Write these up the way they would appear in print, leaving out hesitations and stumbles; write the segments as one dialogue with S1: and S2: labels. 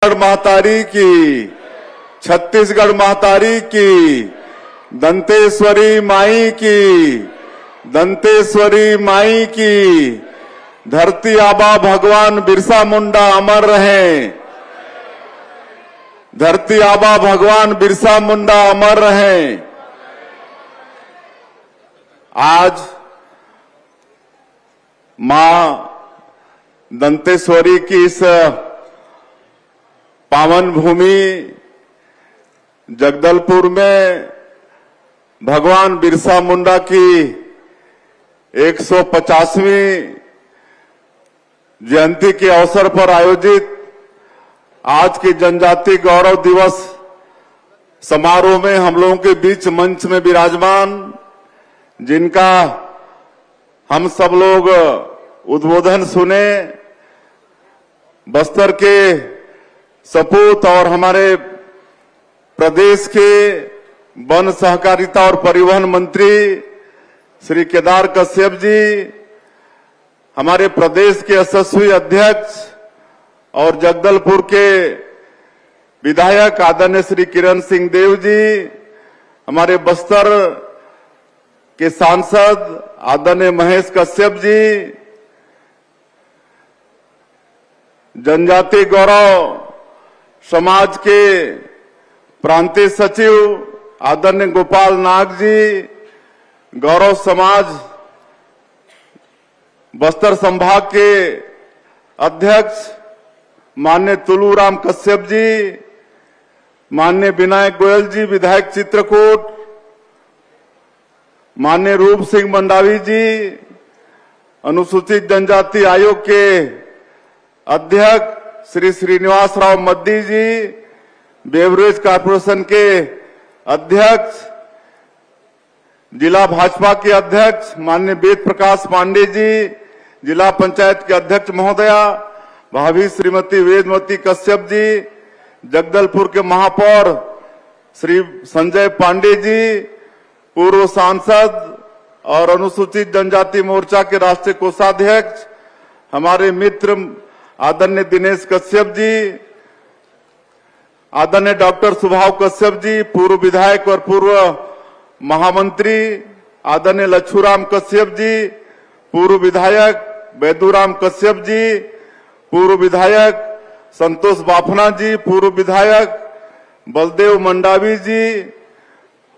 S1: महतारी की, छत्तीसगढ़ महतारी की, दंतेश्वरी माई की, दंतेश्वरी माई की। धरती आबा भगवान बिरसा मुंडा अमर रहें। धरती आबा भगवान बिरसा मुंडा अमर रहें। आज मां दंतेश्वरी की इस पावन भूमि जगदलपुर में भगवान बिरसा मुंडा की 150वीं जयंती के अवसर पर आयोजित आज के जनजाति गौरव दिवस समारोह में हम लोगों के बीच मंच में विराजमान, जिनका हम सब लोग उद्बोधन सुने, बस्तर के सपूत और हमारे प्रदेश के वन सहकारिता और परिवहन मंत्री श्री केदार कश्यप जी, हमारे प्रदेश के यशस्वी अध्यक्ष और जगदलपुर के विधायक आदरणीय श्री किरण सिंह देव जी, हमारे बस्तर के सांसद आदरणीय महेश कश्यप जी, जनजाति गौरव समाज के प्रांतीय सचिव आदरणीय गोपाल नाग जी, गौरव समाज बस्तर संभाग के अध्यक्ष माननीय तुलूराम कश्यप जी, माननीय विनायक गोयल जी विधायक चित्रकूट, माननीय रूप सिंह मंडावी जी, अनुसूचित जनजाति आयोग के अध्यक्ष श्री श्रीनिवास राव मद्दी जी, बेवरेज कॉर्पोरेशन के अध्यक्ष, जिला भाजपा के अध्यक्ष माननीय वेद प्रकाश पांडे जी, जिला पंचायत के अध्यक्ष महोदया भाभी श्रीमती वेदमती कश्यप जी, जगदलपुर के महापौर श्री संजय पांडे जी, पूर्व सांसद और अनुसूचित जनजाति मोर्चा के राष्ट्रीय कोषाध्यक्ष हमारे मित्र आदरणीय दिनेश कश्यप जी, आदरणीय डॉक्टर सुभाव कश्यप जी, पूर्व विधायक और पूर्व महामंत्री आदरणीय लच्छूराम कश्यप जी, पूर्व विधायक बैदूराम कश्यप जी, पूर्व विधायक संतोष बाफना जी, पूर्व विधायक बलदेव मंडावी जी,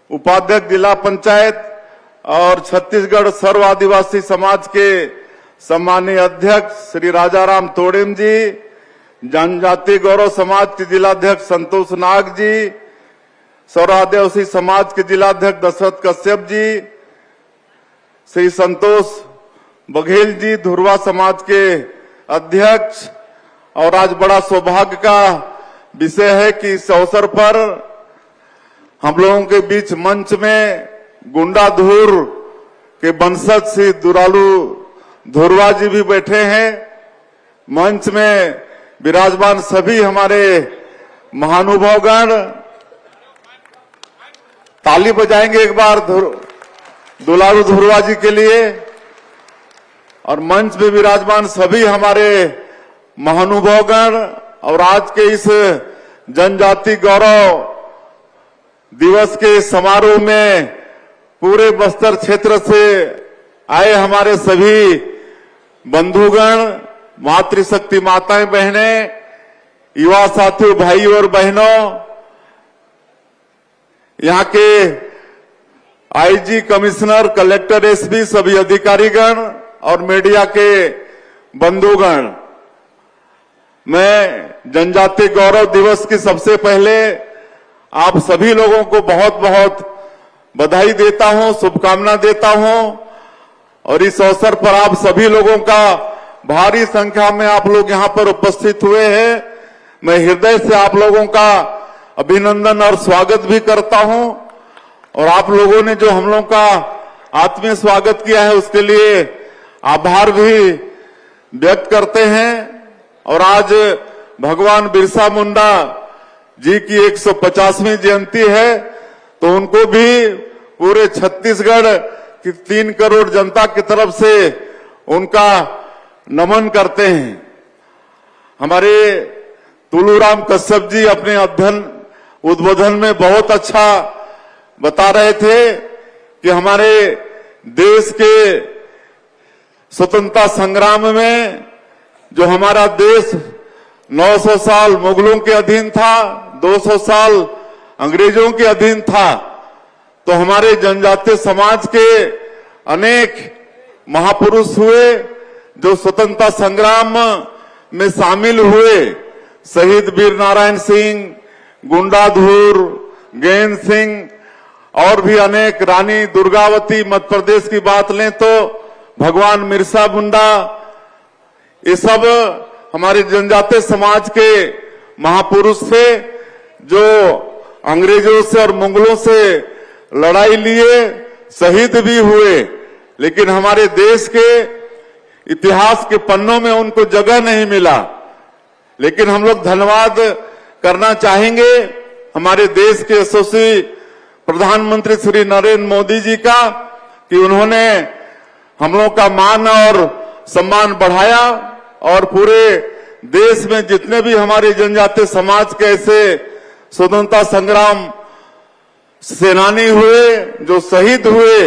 S1: उपाध्यक्ष जिला पंचायत और छत्तीसगढ़ सर्व आदिवासी समाज के सम्मानीय अध्यक्ष श्री राजाराम तोड़ेम जी, जनजाति गौरव समाज के जिलाध्यक्ष संतोष नाग जी, सर्व आदिवासी समाज के जिलाध्यक्ष दशरथ कश्यप जी, श्री संतोष बघेल जी, धुरवा समाज के अध्यक्ष। और आज बड़ा सौभाग्य का विषय है कि इस अवसर पर हम लोगों के बीच मंच में गुंडाधुर के वंशज श्री दुरालू धुरवा जी भी बैठे हैं। मंच में विराजमान सभी हमारे महानुभावगण, ताली बजाएंगे एक बार दुलारू धुरवा जी के लिए। और मंच में विराजमान सभी हमारे महानुभावगण और आज के इस जनजाति गौरव दिवस के समारोह में पूरे बस्तर क्षेत्र से आए हमारे सभी बंधुगण, मातृशक्ति माताएं बहनें, युवा साथियों, भाई और बहनों, यहाँ के आईजी, कमिश्नर, कलेक्टर, एसपी, सभी अधिकारीगण और मीडिया के बंधुगण, मैं जनजाति गौरव दिवस की सबसे पहले आप सभी लोगों को बहुत बहुत बधाई देता हूं, शुभकामना देता हूं। और इस अवसर पर आप सभी लोगों का भारी संख्या में आप लोग यहां पर उपस्थित हुए हैं। मैं हृदय से आप लोगों का अभिनंदन और स्वागत भी करता हूं। और आप लोगों ने जो हम लोगों का आत्मीय स्वागत किया है उसके लिए आभार भी व्यक्त करते हैं। और आज भगवान बिरसा मुंडा जी की 150वीं जयंती है, तो उनको भी पूरे छत्तीसगढ़ की 3 करोड़ जनता की तरफ से उनका नमन करते हैं। हमारे तुलूराम कश्यप जी अपने उद्बोधन में बहुत अच्छा बता रहे थे कि हमारे देश के स्वतंत्रता संग्राम में जो हमारा देश 900 साल मुगलों के अधीन था, 200 साल अंग्रेजों के अधीन था, तो हमारे जनजातीय समाज के अनेक महापुरुष हुए जो स्वतंत्रता संग्राम में शामिल हुए। शहीद वीर नारायण सिंह, गुंडाधुर, गैन सिंह और भी अनेक, रानी दुर्गावती, मध्य प्रदेश की बात लें तो भगवान बिरसा मुंडा, ये सब हमारे जनजातीय समाज के महापुरुष थे जो अंग्रेजों से और मुगलों से लड़ाई लिए, शहीद भी हुए, लेकिन हमारे देश के इतिहास के पन्नों में उनको जगह नहीं मिला। लेकिन हम लोग धन्यवाद करना चाहेंगे हमारे देश के यशस्वी प्रधानमंत्री श्री नरेंद्र मोदी जी का कि उन्होंने हम लोगों का मान और सम्मान बढ़ाया और पूरे देश में जितने भी हमारे जनजातीय समाज के ऐसे स्वतंत्रता संग्राम सेनानी हुए जो शहीद हुए,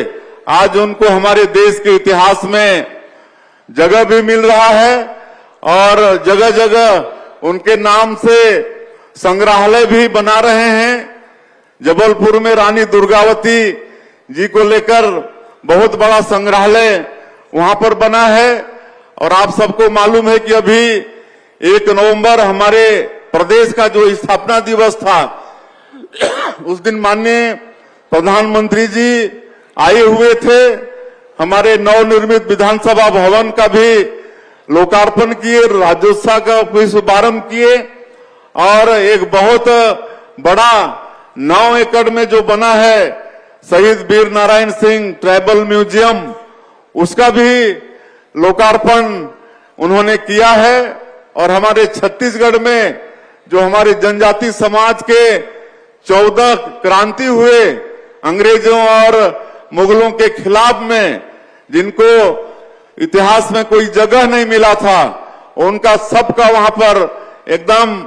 S1: आज उनको हमारे देश के इतिहास में जगह भी मिल रहा है और जगह जगह उनके नाम से संग्रहालय भी बना रहे हैं। जबलपुर में रानी दुर्गावती जी को लेकर बहुत बड़ा संग्रहालय वहां पर बना है और आप सबको मालूम है कि अभी 1 नवंबर हमारे प्रदेश का जो स्थापना दिवस था, उस दिन माननीय प्रधानमंत्री जी आए हुए थे, हमारे नवनिर्मित विधानसभा भवन का भी लोकार्पण किए, राज्योत्सव का भी शुभारंभ किए और एक बहुत बड़ा 9 एकड़ में जो बना है शहीद वीर नारायण सिंह ट्राइबल म्यूजियम, उसका भी लोकार्पण उन्होंने किया है। और हमारे छत्तीसगढ़ में जो हमारे जनजाति समाज के 14 क्रांति हुए अंग्रेजों और मुगलों के खिलाफ में, जिनको इतिहास में कोई जगह नहीं मिला था, उनका सबका वहां पर एकदम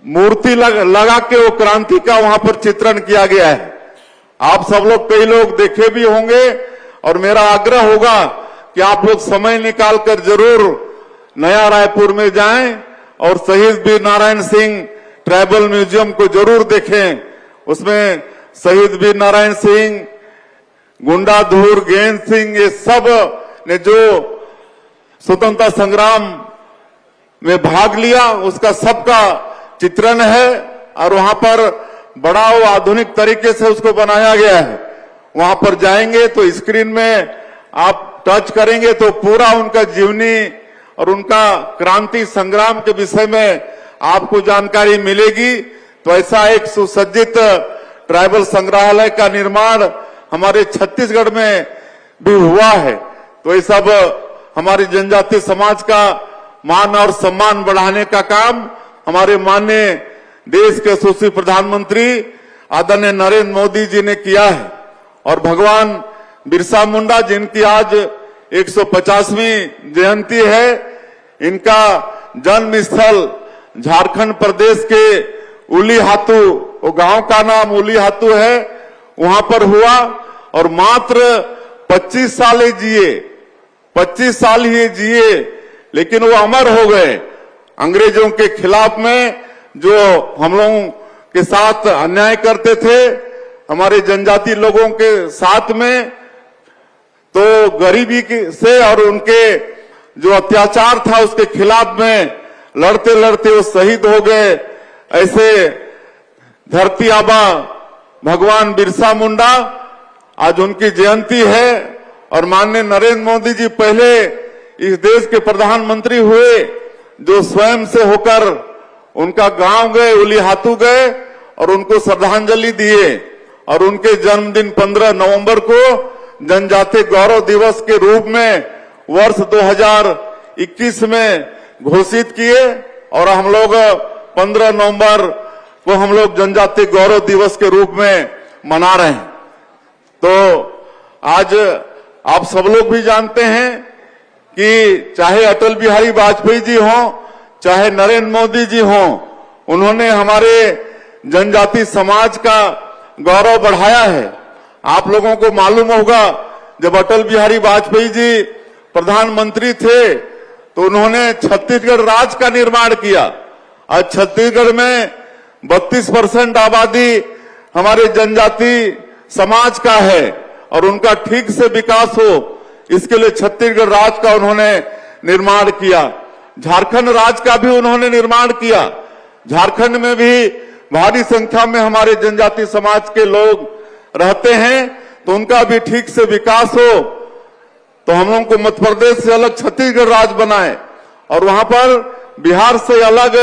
S1: मूर्ति लगा के वो क्रांति का वहां पर चित्रण किया गया है। आप सब लोग, कई लोग देखे भी होंगे और मेरा आग्रह होगा कि आप लोग समय निकालकर जरूर नया रायपुर में जाएं और शहीद वीर नारायण सिंह ट्राइबल म्यूजियम को जरूर देखें। उसमें शहीद वीर नारायण सिंह, गुंडाधुर, गैन सिंह, ये सब ने जो स्वतंत्रता संग्राम में भाग लिया, उसका सबका चित्रण है और वहां पर बड़ा और आधुनिक तरीके से उसको बनाया गया है। वहां पर जाएंगे तो स्क्रीन में आप टच करेंगे तो पूरा उनका जीवनी और उनका क्रांति संग्राम के विषय में आपको जानकारी मिलेगी। तो ऐसा एक सुसज्जित ट्राइबल संग्रहालय का निर्माण हमारे छत्तीसगढ़ में भी हुआ है। तो ये सब हमारे जनजातीय समाज का मान और सम्मान बढ़ाने का काम हमारे माननीय देश के यशस्वी प्रधानमंत्री आदरणीय नरेंद्र मोदी जी ने किया है। और भगवान बिरसा मुंडा, जिनकी आज 150वीं जयंती है, इनका जन्म स्थल झारखंड प्रदेश के उलीहातू, वो गांव का नाम उलीहातू है, वहां पर हुआ और मात्र 25 साल ही जिए, 25 साल ही जिए, लेकिन वो अमर हो गए। अंग्रेजों के खिलाफ में जो हम लोगों के साथ अन्याय करते थे, हमारे जनजाति लोगों के साथ में, तो गरीबी से और उनके जो अत्याचार था उसके खिलाफ में लड़ते लड़ते वो शहीद हो गए। ऐसे धरती आबा भगवान बिरसा मुंडा, आज उनकी जयंती है और माननीय नरेंद्र मोदी जी पहले इस देश के प्रधानमंत्री हुए जो स्वयं से होकर उनका गांव गए, उलीहातू गए और उनको श्रद्धांजलि दिए और उनके जन्मदिन 15 नवंबर को जनजातीय गौरव दिवस के रूप में वर्ष 2021 में घोषित किए और हम लोग 15 नवंबर को हम लोग जनजातीय गौरव दिवस के रूप में मना रहे हैं। तो आज आप सब लोग भी जानते हैं कि चाहे अटल बिहारी वाजपेयी जी हों, चाहे नरेंद्र मोदी जी हों, उन्होंने हमारे जनजाति समाज का गौरव बढ़ाया है। आप लोगों को मालूम होगा, जब अटल बिहारी वाजपेयी जी प्रधानमंत्री थे तो उन्होंने छत्तीसगढ़ राज्य का निर्माण किया। आज छत्तीसगढ़ में 32% आबादी हमारे जनजाति समाज का है और उनका ठीक से विकास हो, इसके लिए छत्तीसगढ़ राज्य का उन्होंने निर्माण किया। झारखंड राज्य का भी उन्होंने निर्माण किया। झारखंड में भी भारी संख्या में हमारे जनजाति समाज के लोग रहते हैं, तो उनका भी ठीक से विकास हो, तो हम लोगों को मध्य प्रदेश से अलग छत्तीसगढ़ राज्य बनाए और वहां पर बिहार से अलग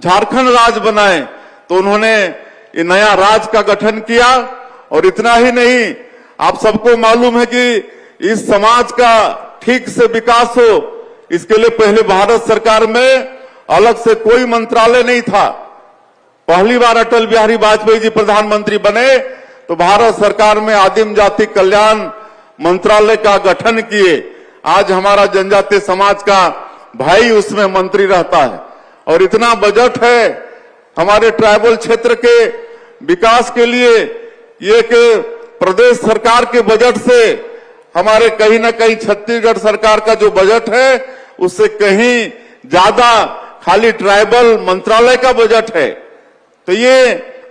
S1: झारखंड राज्य बनाए। तो उन्होंने ये नया राज्य का गठन किया। और इतना ही नहीं, आप सबको मालूम है कि इस समाज का ठीक से विकास हो, इसके लिए पहले भारत सरकार में अलग से कोई मंत्रालय नहीं था। पहली बार अटल बिहारी वाजपेयी जी प्रधानमंत्री बने तो भारत सरकार में आदिम जाति कल्याण मंत्रालय का गठन किए। आज हमारा जनजातीय समाज का भाई उसमें मंत्री रहता है और इतना बजट है हमारे ट्राइबल क्षेत्र के विकास के लिए। ये कि प्रदेश सरकार के बजट से हमारे कहीं ना कहीं छत्तीसगढ़ सरकार का जो बजट है उससे कहीं ज्यादा खाली ट्राइबल मंत्रालय का बजट है। तो ये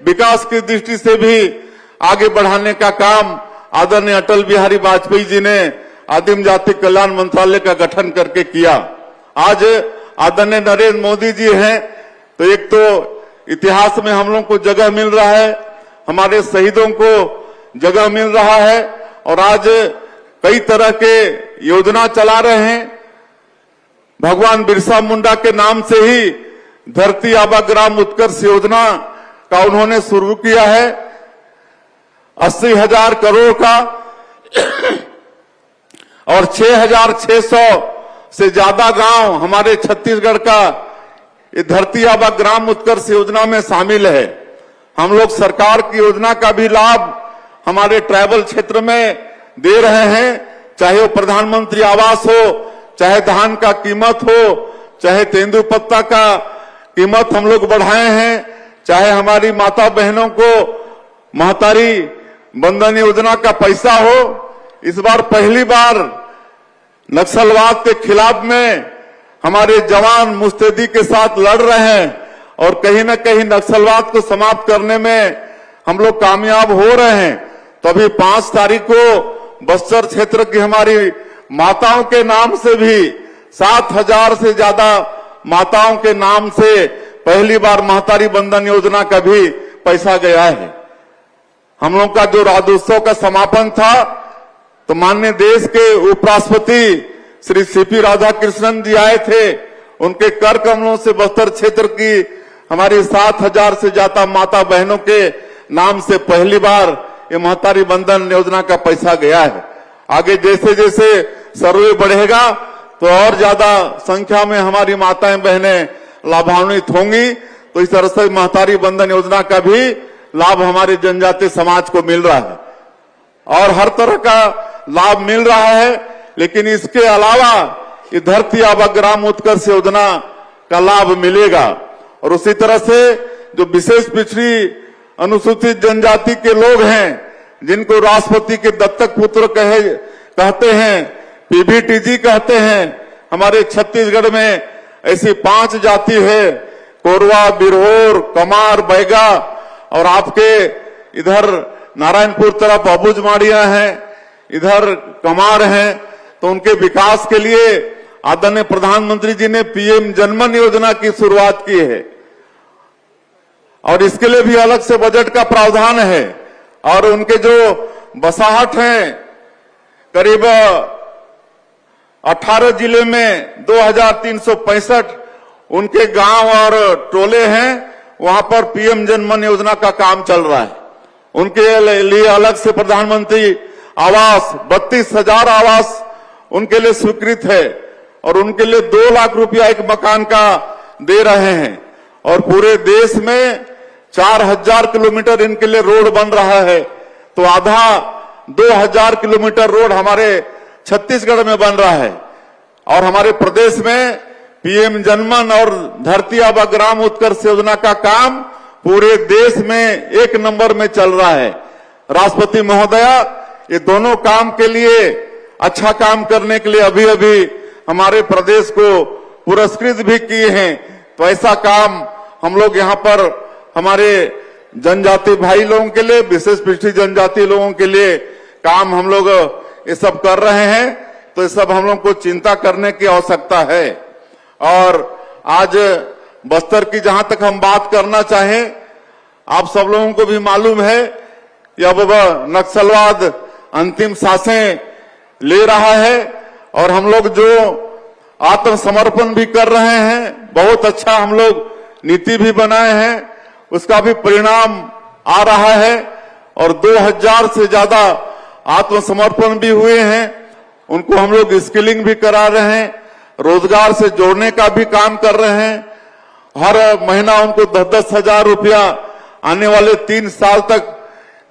S1: विकास की दृष्टि से भी आगे बढ़ाने का काम आदरणीय अटल बिहारी वाजपेयी जी ने आदिम जाति कल्याण मंत्रालय का गठन करके किया। आज आदरणीय नरेंद्र मोदी जी हैं, तो एक तो इतिहास में हम लोग को जगह मिल रहा है, हमारे शहीदों को जगह मिल रहा है और आज कई तरह के योजना चला रहे हैं। भगवान बिरसा मुंडा के नाम से ही धरती आबा ग्राम उत्कर्ष योजना का उन्होंने शुरू किया है। 80,000 करोड़ का और 6,600 से ज्यादा गांव हमारे छत्तीसगढ़ का ये धरती आबा ग्राम उत्कर्ष योजना में शामिल है। हम लोग सरकार की योजना का भी लाभ हमारे ट्राइबल क्षेत्र में दे रहे हैं, चाहे वो प्रधानमंत्री आवास हो, चाहे धान का कीमत हो, चाहे तेंदुपत्ता का कीमत हम लोग बढ़ाए हैं, चाहे हमारी माता बहनों को महतारी बंधन योजना का पैसा हो। इस बार पहली बार नक्सलवाद के खिलाफ में हमारे जवान मुस्तैदी के साथ लड़ रहे हैं और कहीं न कहीं नक्सलवाद को समाप्त करने में हम लोग कामयाब हो रहे हैं। तो अभी 5 तारीख को बस्तर क्षेत्र की हमारी माताओं के नाम से भी 7,000 से ज्यादा माताओं के नाम से पहली बार महतारी बंधन योजना का भी पैसा गया है। हम लोग का जो राज्योत्सव का समापन था तो माननीय देश के उपराष्ट्रपति श्री सीपी राधाकृष्णन जी आए थे। उनके कर कमलों से बस्तर क्षेत्र की हमारी 7,000 से ज्यादा माता बहनों के नाम से पहली बार ये महतारी बंधन योजना का पैसा गया है। आगे जैसे जैसे सर्वे बढ़ेगा तो और ज्यादा संख्या में हमारी माताएं बहनें लाभान्वित होंगी। तो इस तरह से महतारी बंधन योजना का भी लाभ हमारे जनजातीय समाज को मिल रहा है और हर तरह का लाभ मिल रहा है। लेकिन इसके अलावा ये धरती आबा ग्राम उत्कर्ष योजना का लाभ मिलेगा। और उसी तरह से जो विशेष पिछड़ी अनुसूचित जनजाति के लोग हैं, जिनको राष्ट्रपति के दत्तक पुत्र कहते हैं, पीबीटीजी कहते हैं, हमारे छत्तीसगढ़ में ऐसी 5 जाति है, कोरवा, बिरहोर, कमार, बैगा और आपके इधर नारायणपुर तरफ अबुझमाड़िया हैं, इधर कमार हैं। तो उनके विकास के लिए आदरणीय प्रधानमंत्री जी ने पीएम जनमन योजना की शुरुआत की है और इसके लिए भी अलग से बजट का प्रावधान है। और उनके जो बसाहट हैं, करीब 18 जिले में 2,365 उनके गांव और टोले हैं, वहां पर पीएम जनमन योजना का काम चल रहा है। उनके लिए अलग से प्रधानमंत्री आवास 32,000 आवास उनके लिए स्वीकृत है और उनके लिए 2 लाख रुपया एक मकान का दे रहे हैं। और पूरे देश में 4,000 किलोमीटर इनके लिए रोड बन रहा है। तो आधा 2,000 किलोमीटर रोड हमारे छत्तीसगढ़ में बन रहा है और हमारे प्रदेश में पीएम जनमन और धरती आबा ग्राम उत्कर्ष योजना का काम पूरे देश में 1 नंबर में चल रहा है। राष्ट्रपति महोदया, ये दोनों काम के लिए, अच्छा काम करने के लिए अभी अभी हमारे प्रदेश को पुरस्कृत भी किए हैं। तो ऐसा काम हम लोग यहाँ पर हमारे जनजाति भाई लोगों के लिए, विशेष पिछड़ी जनजाति लोगों के लिए काम हम लोग ये सब कर रहे हैं। तो ये सब हम लोग को चिंता करने की आवश्यकता है। और आज बस्तर की जहां तक हम बात करना चाहें, आप सब लोगों को भी मालूम है कि अब नक्सलवाद अंतिम सांसें ले रहा है और हम लोग जो आत्मसमर्पण भी कर रहे हैं, बहुत अच्छा हम लोग नीति भी बनाए हैं, उसका भी परिणाम आ रहा है। और 2000 से ज्यादा आत्मसमर्पण भी हुए हैं, उनको हम लोग स्किलिंग भी करा रहे हैं, रोजगार से जोड़ने का भी काम कर रहे हैं। हर महीना उनको 10-10 हजार रुपया आने वाले 3 साल तक,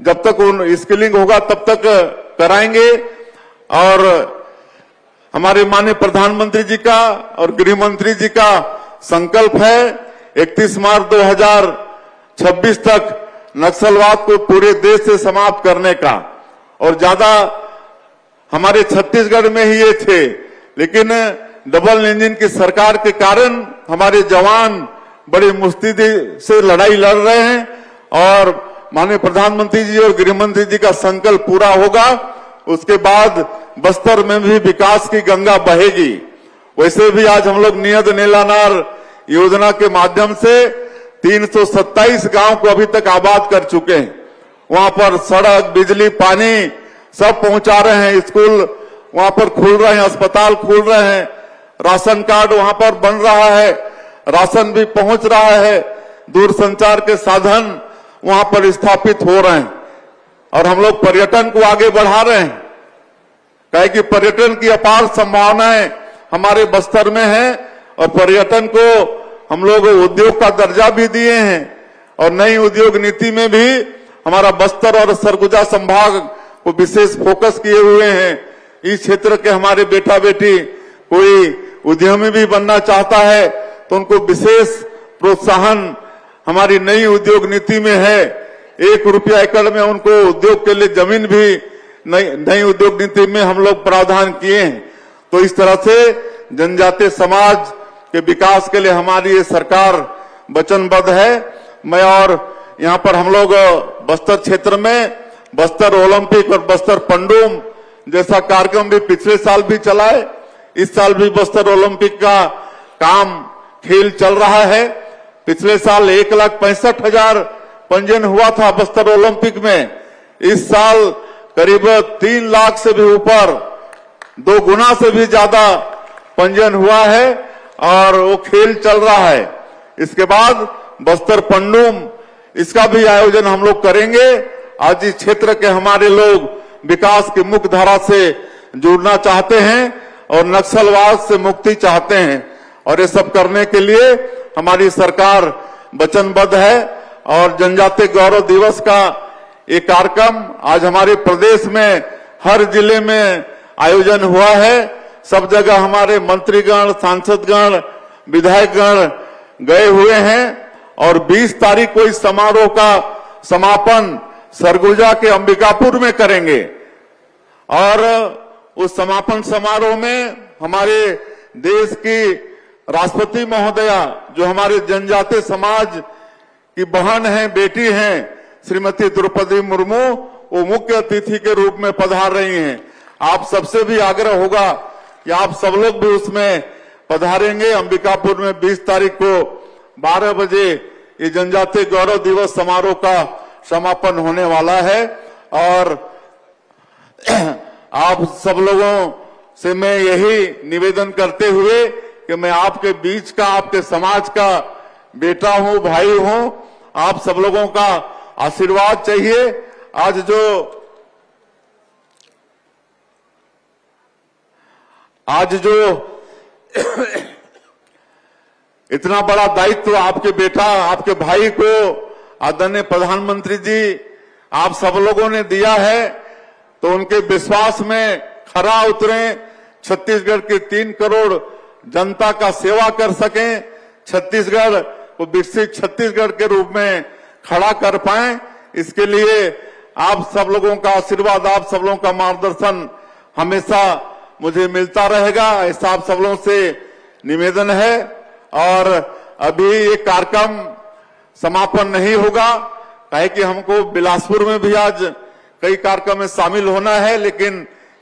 S1: जब तक उन स्किलिंग होगा तब तक कराएंगे। और हमारे माननीय प्रधानमंत्री जी का और गृह मंत्री जी का संकल्प है 31 मार्च 2026 तक नक्सलवाद को पूरे देश से समाप्त करने का। और ज्यादा हमारे छत्तीसगढ़ में ही ये थे, लेकिन डबल इंजन की सरकार के कारण हमारे जवान बड़ी मुस्तैदी से लड़ाई लड़ रहे हैं और माननीय प्रधानमंत्री जी और गृह मंत्री जी का संकल्प पूरा होगा, उसके बाद बस्तर में भी विकास की गंगा बहेगी। वैसे भी आज हम लोग नियत नीलानार योजना के माध्यम से 327 गांव को अभी तक आबाद कर चुके हैं। वहां पर सड़क, बिजली, पानी सब पहुंचा रहे हैं, स्कूल वहां पर खुल रहे हैं, अस्पताल खुल रहे हैं, राशन कार्ड वहां पर बन रहा है, राशन भी पहुंच रहा है, दूरसंचार के साधन वहां पर स्थापित हो रहे हैं। और हम लोग पर्यटन को आगे बढ़ा रहे हैं, कहे कि पर्यटन की अपार संभावनाएं हमारे बस्तर में है और पर्यटन को हम लोग उद्योग का दर्जा भी दिए हैं। और नई उद्योग नीति में भी हमारा बस्तर और सरगुजा संभाग को विशेष फोकस किए हुए हैं। इस क्षेत्र के हमारे बेटा बेटी कोई उद्यमी भी बनना चाहता है तो उनको विशेष प्रोत्साहन हमारी नई उद्योग नीति में है। 1 रुपया एकड़ में उनको उद्योग के लिए जमीन भी नई उद्योग नीति में हम लोग प्रावधान किए हैं। तो इस तरह से जनजातीय समाज के विकास के लिए हमारी ये सरकार वचनबद्ध है। मैं और यहाँ पर हम लोग बस्तर क्षेत्र में बस्तर ओलंपिक और बस्तर पंडुम जैसा कार्यक्रम भी पिछले साल भी चलाए, इस साल भी बस्तर ओलंपिक का काम खेल चल रहा है। पिछले साल 1,65,000 पंजीयन हुआ था बस्तर ओलंपिक में, इस साल करीब 3 लाख से भी ऊपर, 2 गुना से भी ज्यादा पंजीयन हुआ है और वो खेल चल रहा है। इसके बाद बस्तर पंडुम, इसका भी आयोजन हम लोग करेंगे। आज इस क्षेत्र के हमारे लोग विकास की मुख्य धारा से जुड़ना चाहते हैं और नक्सलवाद से मुक्ति चाहते हैं और ये सब करने के लिए हमारी सरकार वचनबद्ध है। और जनजातीय गौरव दिवस का एक कार्यक्रम आज हमारे प्रदेश में हर जिले में आयोजन हुआ है। सब जगह हमारे मंत्रीगण, सांसदगण, विधायकगण गए हुए हैं और 20 तारीख को इस समारोह का समापन सरगुजा के अंबिकापुर में करेंगे। और उस समापन समारोह में हमारे देश की राष्ट्रपति महोदया, जो हमारे जनजातीय समाज की बहन है, बेटी हैं, श्रीमती द्रौपदी मुर्मू, वो मुख्य अतिथि के रूप में पधार रही हैं। आप सबसे भी आग्रह होगा कि आप सब लोग भी उसमें पधारेंगे। अंबिकापुर में 20 तारीख को 12 बजे ये जनजातीय गौरव दिवस समारोह का समापन होने वाला है। और आप सब लोगों से मैं यही निवेदन करते हुए कि मैं आपके बीच का, आपके समाज का बेटा हूं, भाई हूं, आप सब लोगों का आशीर्वाद चाहिए। आज जो इतना बड़ा दायित्व आपके बेटा, आपके भाई को आदरणीय प्रधानमंत्री जी आप सब लोगों ने दिया है, तो उनके विश्वास में खरा उतरे। छत्तीसगढ़ के 3 करोड़ जनता का सेवा कर सकें, छत्तीसगढ़ को विकसित छत्तीसगढ़ के रूप में खड़ा कर पाएं। इसके लिए आप सब लोगों का आशीर्वाद, आप सब लोगों का मार्गदर्शन हमेशा मुझे मिलता रहेगा, ऐसा आप सब लोगों से निवेदन है। और अभी ये कार्यक्रम समापन नहीं होगा, काहे कि हमको बिलासपुर में भी आज कई कार्यक्रम में शामिल होना है, लेकिन